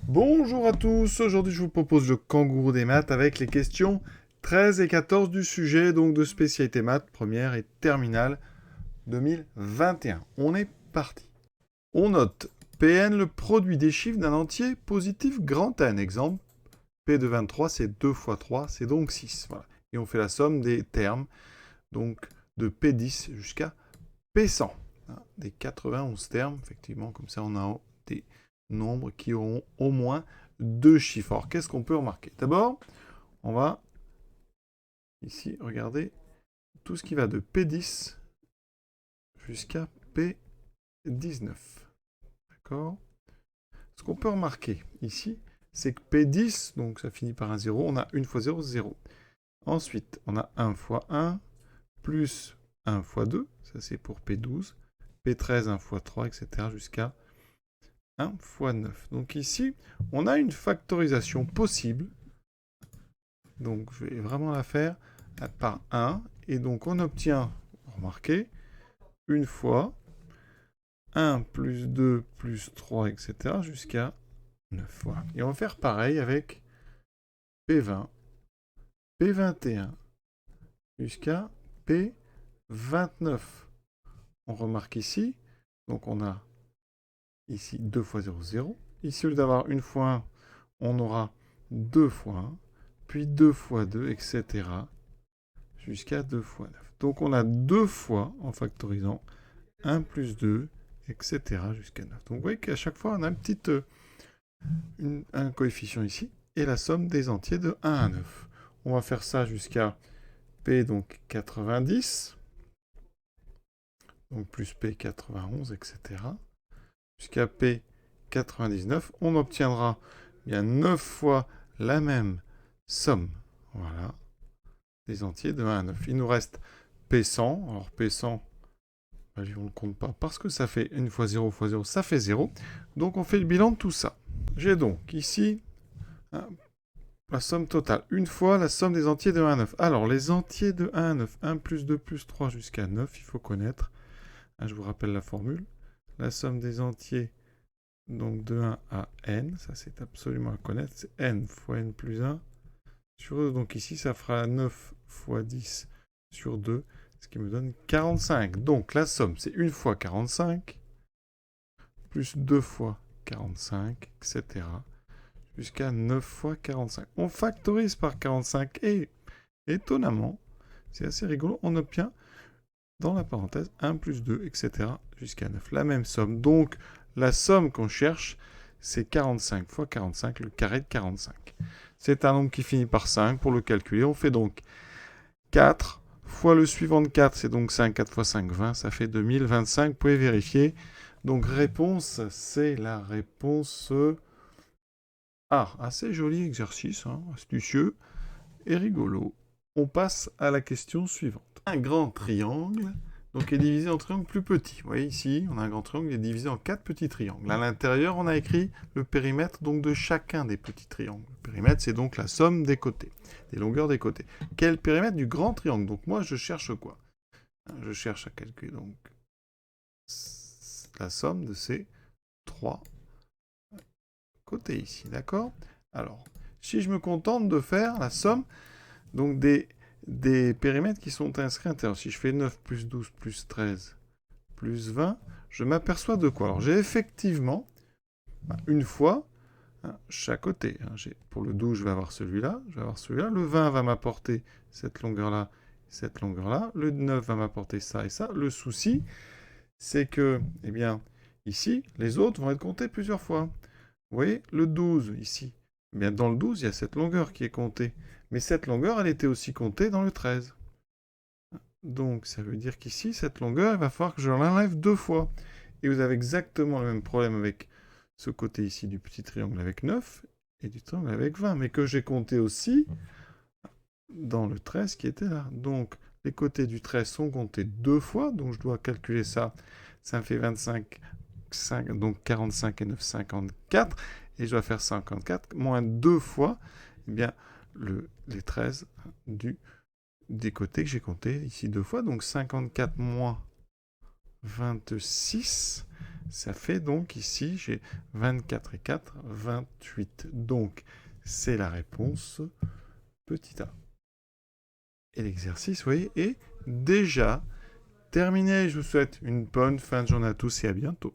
Bonjour à tous, aujourd'hui je vous propose le kangourou des maths avec les questions 13 et 14 du sujet, donc de spécialité maths, première et terminale 2021. On est parti. On note Pn, le produit des chiffres d'un entier positif grand N. Exemple, P de 23 c'est 2 fois 3, c'est donc 6. Voilà. Et on fait la somme des termes, donc de P10 jusqu'à P100. Des 91 termes, effectivement, comme ça on a des nombres qui auront au moins deux chiffres. Alors qu'est-ce qu'on peut remarquer? D'abord, on va ici regarder tout ce qui va de P10 jusqu'à P19. D'accord? Ce qu'on peut remarquer ici, c'est que P10, donc ça finit par un 0, on a 1 fois 0, 0. Ensuite, on a 1 fois 1, plus 1 fois 2, ça c'est pour P12, P13, 1 fois 3, etc. jusqu'à 1 fois 9. Donc ici, on a une factorisation possible. Donc je vais vraiment la faire par 1. Et donc on obtient, remarquez, une fois 1 plus 2 plus 3, etc. jusqu'à 9. Voilà. Et on va faire pareil avec P20, P21 jusqu'à P29. On remarque ici, donc on a ici 2 fois 0, 0. Ici, au lieu d'avoir une fois 1, on aura 2 fois 1, puis 2 fois 2, etc. jusqu'à 2 fois 9. Donc on a 2 fois, en factorisant, 1 plus 2, etc. jusqu'à 9. Donc vous voyez qu'à chaque fois, on a un coefficient ici, et la somme des entiers de 1 à 9. On va faire ça jusqu'à P, donc 90, donc plus P 91, etc. Jusqu'à P 99, on obtiendra bien 9 fois la même somme. Voilà, des entiers de 1 à 9. Il nous reste P100. Alors P100, on ne le compte pas parce que ça fait 1 fois 0 fois 0, ça fait 0. Donc on fait le bilan de tout ça. J'ai donc ici la somme totale. Une fois la somme des entiers de 1 à 9. Alors les entiers de 1 à 9, 1 plus 2 plus 3 jusqu'à 9, il faut connaître. Je vous rappelle la formule. La somme des entiers donc de 1 à n, ça c'est absolument à connaître, c'est n fois n plus 1 sur 2. Donc ici, ça fera 9 fois 10 sur 2, ce qui me donne 45. Donc la somme, c'est 1 fois 45, plus 2 fois 45, etc. jusqu'à 9 fois 45. On factorise par 45 et, étonnamment, c'est assez rigolo, on obtient dans la parenthèse 1 plus 2, etc. jusqu'à 9. La même somme. Donc la somme qu'on cherche, c'est 45 fois 45, le carré de 45. C'est un nombre qui finit par 5. Pour le calculer, on fait donc 4 fois le suivant de 4, c'est donc 5, 4 fois 5, 20, ça fait 2025. Vous pouvez vérifier. Donc réponse, c'est la réponse A. Assez joli exercice, hein, astucieux et rigolo. On passe à la question suivante. Un grand triangle donc est divisé en triangles plus petits. Vous voyez ici, on a un grand triangle qui est divisé en 4 petits triangles. À l'intérieur, on a écrit le périmètre donc de chacun des petits triangles. Le périmètre, c'est donc la somme des côtés, des longueurs des côtés. Quel périmètre du grand triangle? Donc moi, je cherche quoi? Je cherche à calculer donc la somme de ces 3 côtés ici, d'accord? Alors, si je me contente de faire la somme donc des périmètres qui sont inscrits à l'intérieur. Si je fais 9 plus 12 plus 13 plus 20, je m'aperçois de quoi? Alors j'ai effectivement une fois chaque côté. Pour le 12, je vais avoir celui-là, je vais avoir celui-là. Le 20 va m'apporter cette longueur-là, cette longueur-là. Le 9 va m'apporter ça et ça. Le souci, c'est que, eh bien, ici, les autres vont être comptés plusieurs fois. Vous voyez, le 12 ici. Eh bien, dans le 12, il y a cette longueur qui est comptée. Mais cette longueur, elle était aussi comptée dans le 13. Donc, ça veut dire qu'ici, cette longueur, il va falloir que je l'enlève 2 fois. Et vous avez exactement le même problème avec ce côté ici du petit triangle avec 9 et du triangle avec 20, mais que j'ai compté aussi dans le 13 qui était là. Donc, les côtés du 13 sont comptés 2 fois, donc je dois calculer ça. Ça me fait 25, 5, donc 45 et 9, 54. Et je dois faire 54 moins 2 fois eh bien, les 13 des côtés que j'ai compté ici 2 fois. Donc 54 moins 26, Ça fait donc ici, j'ai 24 et 4, 28. Donc, c'est la réponse petit a. Et l'exercice, vous voyez, est déjà terminé. Je vous souhaite une bonne fin de journée à tous et à bientôt.